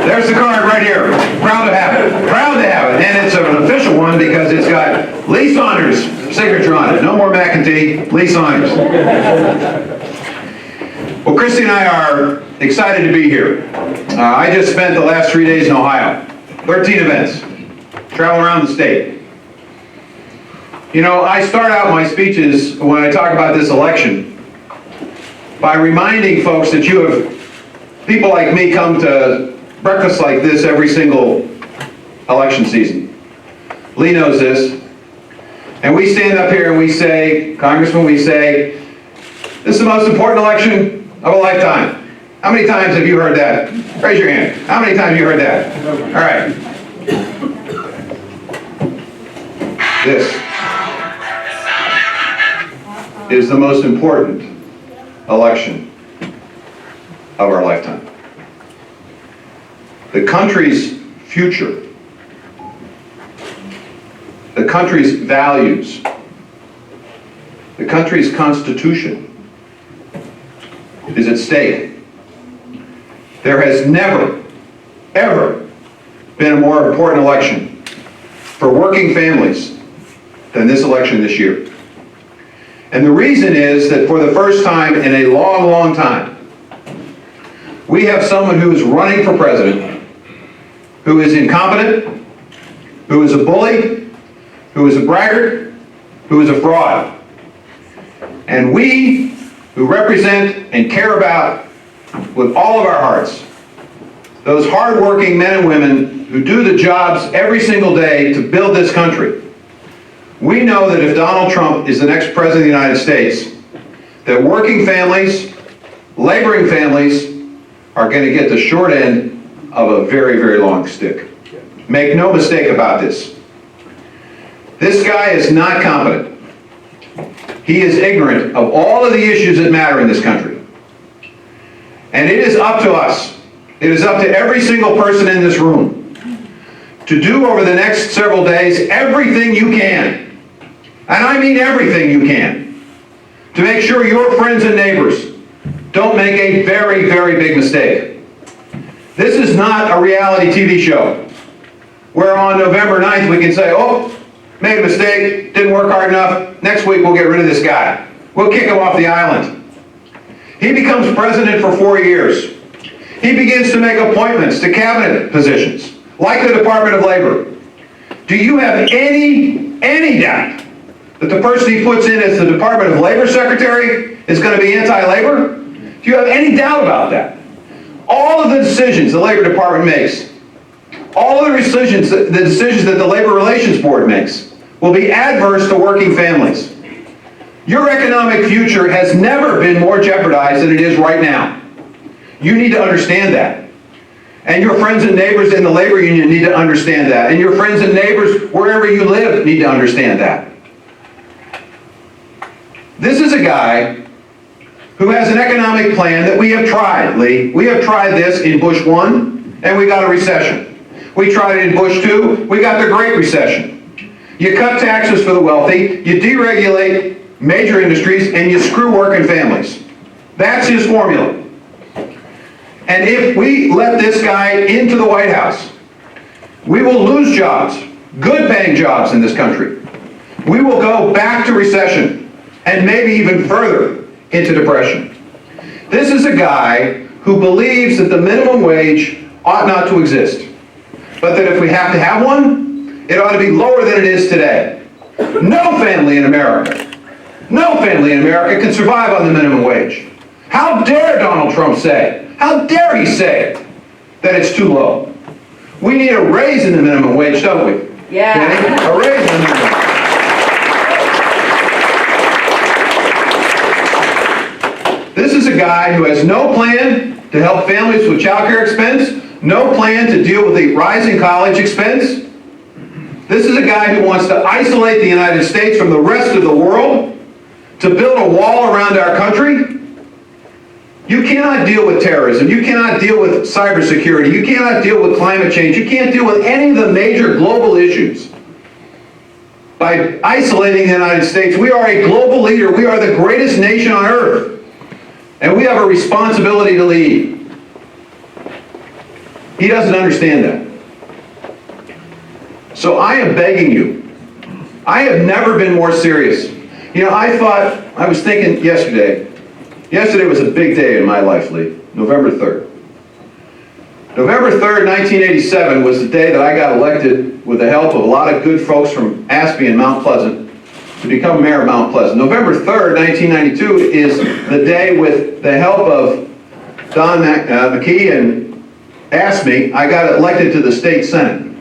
There's the card right here. Proud to have it. Proud to have it. And it's an official one because it's got Lee Saunders' signature on it. No more McEntee, Lee Saunders. Well, Christy and I are excited to be here. I just spent the last 3 days in Ohio. 13 events. Travel around the state. You know, I start out my speeches when I talk about this election by reminding folks that you have people like me come to breakfast like this every single election season. Lee knows this. And we stand up here and we say, Congressman, we say, this is the most important election of a lifetime. How many times have you heard that? Raise your hand. How many times have you heard that? All right. This is the most important election of our lifetime. The country's future, the country's values, the country's constitution is at stake. There has never, ever been a more important election for working families than this election this year. And the reason is that for the first time in a long, long time, we have someone who is running for president, who is incompetent, who is a bully, who is a braggart, who is a fraud. And we, who represent and care about, with all of our hearts, those hardworking men and women who do the jobs every single day to build this country, we know that if Donald Trump is the next president of the United States, that working families, laboring families, are going to get the short end of a very, very long stick. Make no mistake about this. This guy is not competent. He is ignorant of all of the issues that matter in this country. And it is up to us, it is up to every single person in this room to do over the next several days everything you can, and I mean everything you can, to make sure your friends and neighbors don't make a very, very big mistake. This is not a reality TV show where on November 9th we can say, oh, made a mistake, didn't work hard enough, next week we'll get rid of this guy. We'll kick him off the island. He becomes president for 4 years. He begins to make appointments to cabinet positions, like the Department of Labor. Do you have any doubt that the person he puts in as the Department of Labor Secretary is going to be anti-labor? Do you have any doubt about that? All of the decisions the Labor Department makes, all of the decisions that the Labor Relations Board makes will be adverse to working families. Your economic future has never been more jeopardized than it is right now. You need to understand that. And your friends and neighbors in the labor union need to understand that. And your friends and neighbors wherever you live need to understand that. This is a guy who has an economic plan that we have tried, Lee. We have tried this in Bush 1, and we got a recession. We tried it in Bush 2, we got the Great Recession. You cut taxes for the wealthy, you deregulate major industries, and you screw working families. That's his formula. And if we let this guy into the White House, we will lose jobs, good paying jobs in this country. We will go back to recession, and maybe even further into depression. This is a guy who believes that the minimum wage ought not to exist, but that if we have to have one, it ought to be lower than it is today. No family in America can survive on the minimum wage. How dare Donald Trump say, how dare he say that it's too low? We need a raise in the minimum wage, don't we? Yeah. Okay? A raise in the minimum wage. This is a guy who has no plan to help families with child care expense, no plan to deal with the rising college expense. This is a guy who wants to isolate the United States from the rest of the world, to build a wall around our country. You cannot deal with terrorism. You cannot deal with cybersecurity. You cannot deal with climate change. You can't deal with any of the major global issues by isolating the United States. We are a global leader. We are the greatest nation on earth. And we have a responsibility to lead. He doesn't understand that. So I am begging you, I have never been more serious. You know, I was thinking yesterday was a big day in my life, Lee, November 3rd. November 3rd, 1987 was the day that I got elected with the help of a lot of good folks from Aspie and Mount Pleasant to become mayor of Mount Pleasant. November 3rd, 1992 is the day, with the help of Don McKee and Aspie, I got elected to the state senate.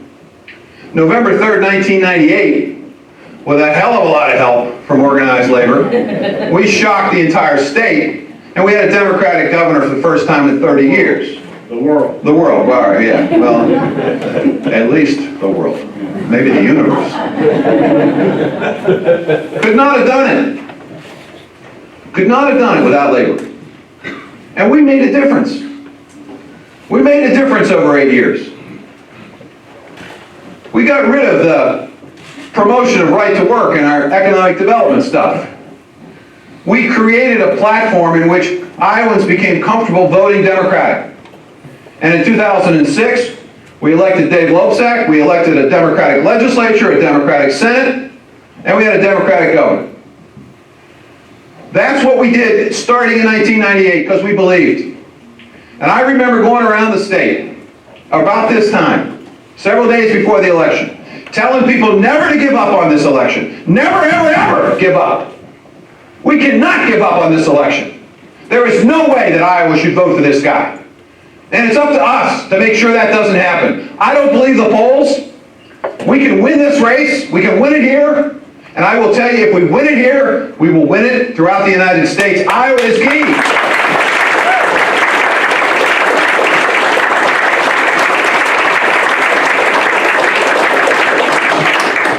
November 3rd, 1998, with a hell of a lot of help from organized labor, we shocked the entire state, and we had a Democratic governor for the first time in 30 years. The world. The world, all right, yeah, well, at least the world, maybe the universe. Could not have done it. Could not have done it without labor. And we made a difference. We made a difference over 8 years. We got rid of the promotion of right to work and our economic development stuff. We created a platform in which Iowans became comfortable voting Democratic. And in 2006, we elected Dave Vilsack, we elected a Democratic legislature, a Democratic Senate, and we had a Democratic governor. That's what we did starting in 1998, because we believed. And I remember going around the state about this time, several days before the election, telling people never to give up on this election. Never, ever, ever give up. We cannot give up on this election. There is no way that Iowa should vote for this guy. And it's up to us to make sure that doesn't happen. I don't believe the polls. We can win this race. We can win it here. And I will tell you, if we win it here, we will win it throughout the United States. Iowa is key.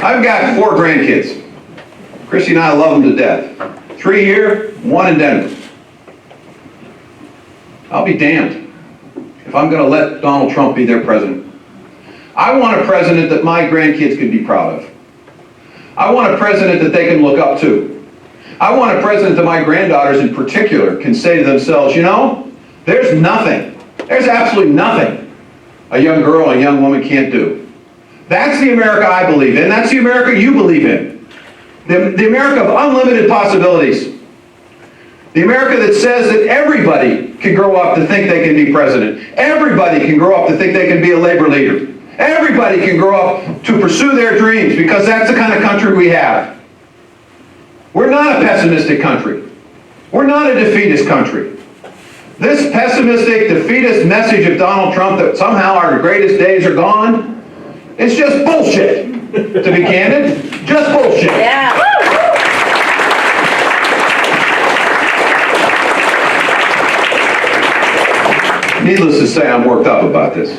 I've got 4 grandkids. Christy and I love them to death. 3 here, 1 in Denver. I'll be damned if I'm going to let Donald Trump be their president. I want a president that my grandkids can be proud of. I want a president that they can look up to. I want a president that my granddaughters in particular can say to themselves, you know, there's absolutely nothing a young girl and a young woman can't do. That's the America I believe in. That's the America you believe in. The America of unlimited possibilities. The America that says that everybody can grow up to think they can be president. Everybody can grow up to think they can be a labor leader. Everybody can grow up to pursue their dreams, because that's the kind of country we have. We're not a pessimistic country. We're not a defeatist country. This pessimistic, defeatist message of Donald Trump that somehow our greatest days are gone, it's just bullshit, to be candid. Just bullshit. Yeah. Needless to say, I'm worked up about this.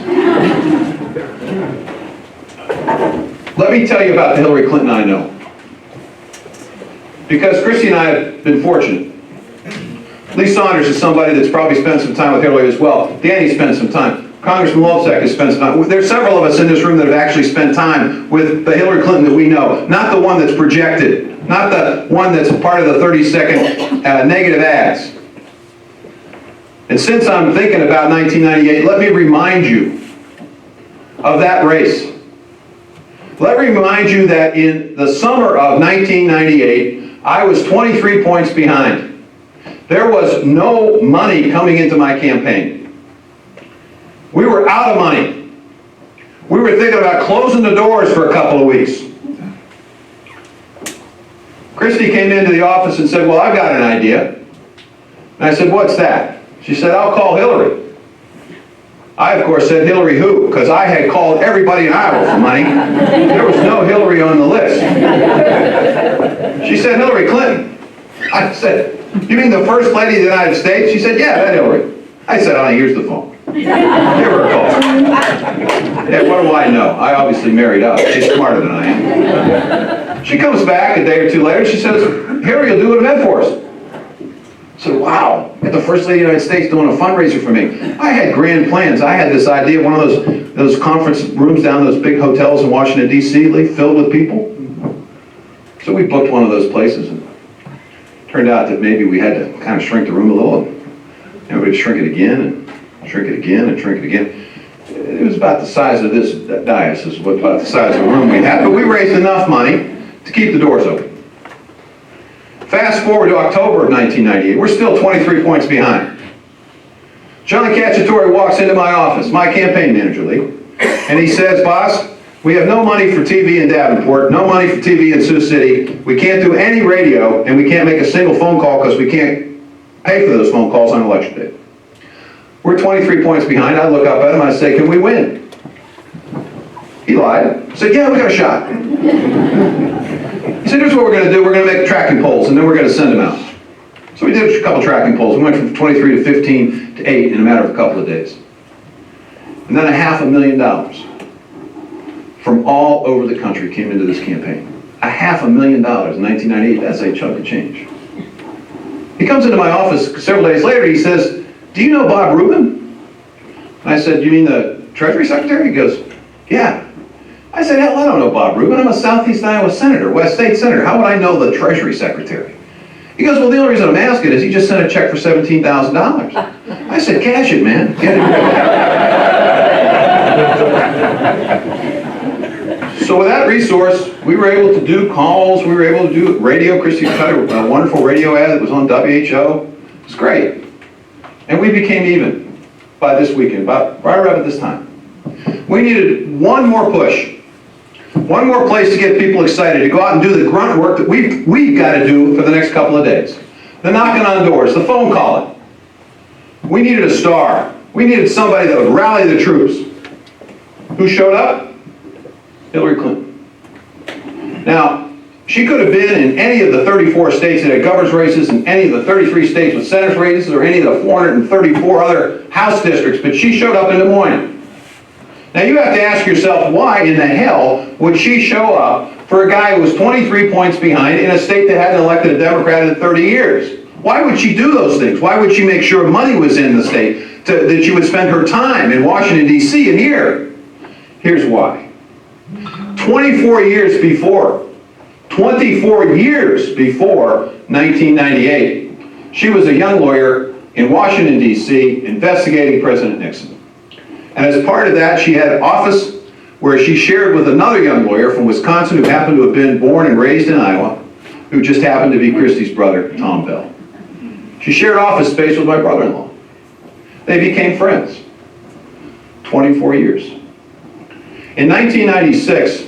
Let me tell you about the Hillary Clinton I know. Because Christy and I have been fortunate. Lee Saunders is somebody that's probably spent some time with Hillary as well. Danny spent some time. Congressman Vilsack has spent some time. There's several of us in this room that have actually spent time with the Hillary Clinton that we know. Not the one that's projected. Not the one that's part of the 30-second negative ads. And since I'm thinking about 1998, let me remind you of that race. Let me remind you that in the summer of 1998, I was 23 points behind. There was no money coming into my campaign. We were out of money. We were thinking about closing the doors for a couple of weeks. Christy came into the office and said, well, I've got an idea. And I said, what's that? She said, I'll call Hillary. I, of course, said, Hillary who? Because I had called everybody in Iowa for money. There was no Hillary on the list. She said, Hillary Clinton. I said, you mean the First Lady of the United States? She said, yeah, that Hillary. I said, honey, here's the phone. Give her a call. Yeah, what do I know? I obviously married up. She's smarter than I am. She comes back a day or two later. She says, Hillary will do an event for us. I said, wow, get the First Lady of the United States doing a fundraiser for me. I had grand plans. I had this idea, one of those conference rooms down those big hotels in Washington, D.C., filled with people. So we booked one of those places. And it turned out that maybe we had to kind of shrink the room a little. And we'd shrink it again, and shrink it again, and shrink it again. it was about the size of this dais, is what about the size of the room we had, but we raised enough money to keep the doors open. Fast forward to October of 1998, we're still 23 points behind. John Cacciatore walks into my office, my campaign manager, Lee, and he says, "Boss, we have no money for TV in Davenport, no money for TV in Sioux City, we can't do any radio, and we can't make a single phone call because we can't pay for those phone calls on election day." We're 23 points behind. I look up at him, I say, "Can we win?" He lied. I said, "Yeah, we got a shot." He said, "Here's what we're going to do. We're going to make tracking polls, and then we're going to send them out." So we did a couple tracking polls. We went from 23 to 15 to 8 in a matter of a couple of days. And then $500,000 from all over the country came into this campaign. $500,000 in 1998. That's a chunk of change. He comes into my office several days later. He says, "Do you know Bob Rubin?" And I said, "You mean the Treasury Secretary?" He goes, "Yeah." I said, "Hell, I don't know Bob Rubin. I'm a Southeast Iowa senator, West State senator. How would I know the Treasury Secretary?" He goes, "Well, the only reason I'm asking is he just sent a check for $17,000. I said, "Cash it, man. Get it." So with that resource, we were able to do calls. We were able to do radio. Christy cut a wonderful radio ad that was on WHO. It was great. And we became even by this weekend, about right around at this time. We needed one more push, one more place to get people excited, to go out and do the grunt work that we've got to do for the next couple of days. The knocking on doors, the phone calling. We needed a star. We needed somebody that would rally the troops. Who showed up? Hillary Clinton. Now, she could have been in any of the 34 states that had governor's races, in any of the 33 states with senator's races, or any of the 434 other House districts, but she showed up in Des Moines. Now you have to ask yourself, why in the hell would she show up for a guy who was 23 points behind in a state that hadn't elected a Democrat in 30 years? Why would she do those things? Why would she make sure money was in the state, that she would spend her time in Washington, D.C. and here? Here's why. 24 years before 1998, she was a young lawyer in Washington, D.C., investigating President Nixon. And as part of that, she had an office where she shared with another young lawyer from Wisconsin who happened to have been born and raised in Iowa, who just happened to be Christie's brother, Tom Bell. She shared office space with my brother-in-law. They became friends. 24 years. In 1996,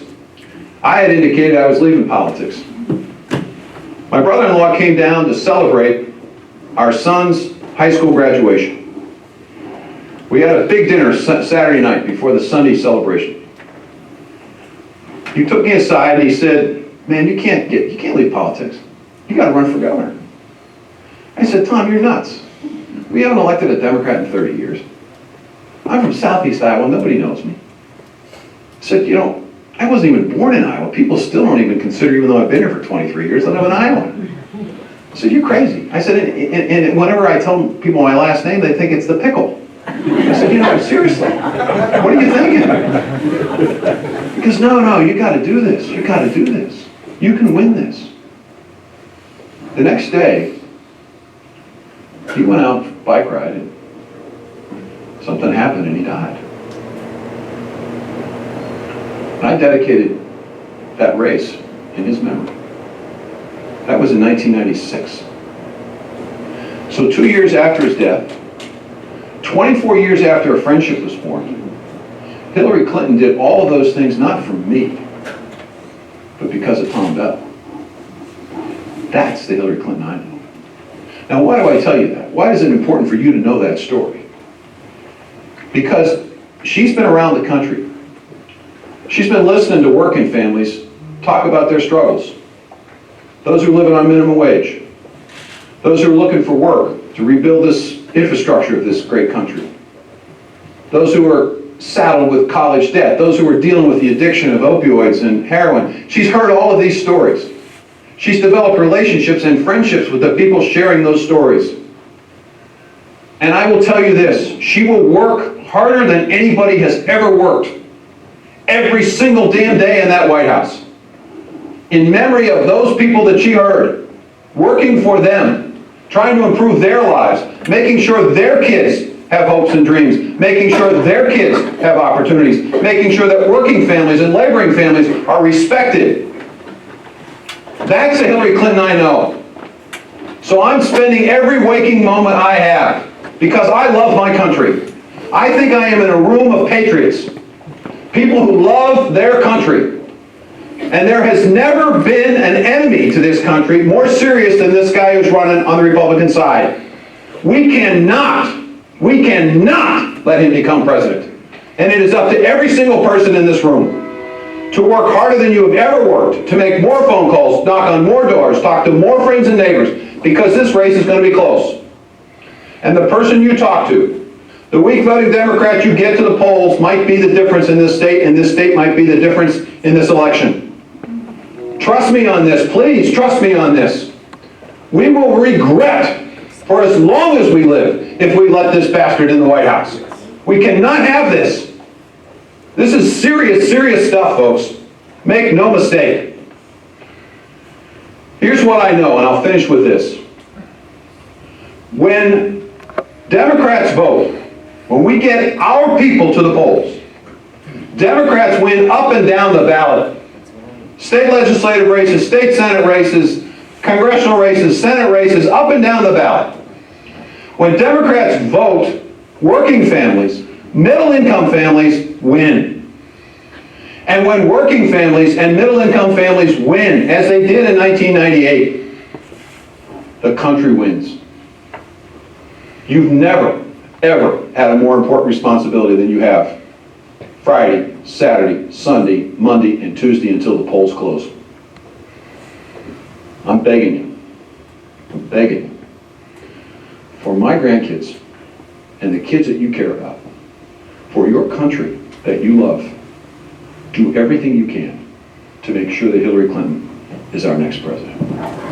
I had indicated I was leaving politics. My brother-in-law came down to celebrate our son's high school graduation. We had a big dinner Saturday night before the Sunday celebration. He took me aside and he said, "Man, you can't leave politics. You got to run for governor." I said, "Tom, you're nuts. We haven't elected a Democrat in 30 years. I'm from Southeast Iowa. Nobody knows me." I said, I wasn't even born in Iowa. People still don't even consider, even though I've been here for 23 years, that I'm an Iowan." I said, "You're crazy." I said, and whenever I tell people my last name, they think it's the pickle. I said, "Seriously, what are you thinking?" He goes, no, you got to do this. You got to do this. You can win this. The next day, he went out bike riding. Something happened and he died. And I dedicated that race in his memory. That was in 1996. So 2 years after his death, 24 years after a friendship was formed, Hillary Clinton did all of those things not for me, but because of Tom Bell. That's the Hillary Clinton I know. Now, why do I tell you that? Why is it important for you to know that story? Because she's been around the country. She's been listening to working families talk about their struggles. Those who are living on minimum wage. Those who are looking for work to rebuild this infrastructure of this great country. Those who are saddled with college debt. Those who are dealing with the addiction of opioids and heroin. She's heard all of these stories. She's developed relationships and friendships with the people sharing those stories. And I will tell you this, she will work harder than anybody has ever worked. Every single damn day in that White House. In memory of those people that she heard, working for them, trying to improve their lives, making sure their kids have hopes and dreams, making sure that their kids have opportunities, making sure that working families and laboring families are respected. That's the Hillary Clinton I know. So I'm spending every waking moment I have because I love my country. I think I am in a room of patriots, people who love their country. And there has never been an enemy to this country more serious than this guy who's running on the Republican side. We cannot let him become president. And it is up to every single person in this room to work harder than you have ever worked, to make more phone calls, knock on more doors, talk to more friends and neighbors, because this race is going to be close. And the person you talk to, the weak voting Democrat you get to the polls might be the difference in this state, and this state might be the difference in this election. Trust me on this, please trust me on this. We will regret for as long as we live if we let this bastard in the White House. We cannot have this. This is serious, serious stuff, folks. Make no mistake. Here's what I know, and I'll finish with this. When Democrats vote, when we get our people to the polls, Democrats win up and down the ballot. State legislative races, state senate races, congressional races, senate races, up and down the ballot. When Democrats vote, working families, middle-income families win. And when working families and middle-income families win, as they did in 1998, the country wins. You've never, ever had a more important responsibility than you have Friday, Saturday, Sunday, Monday, and Tuesday until the polls close. I'm begging you. I'm begging you. For my grandkids and the kids that you care about, for your country that you love, do everything you can to make sure that Hillary Clinton is our next president.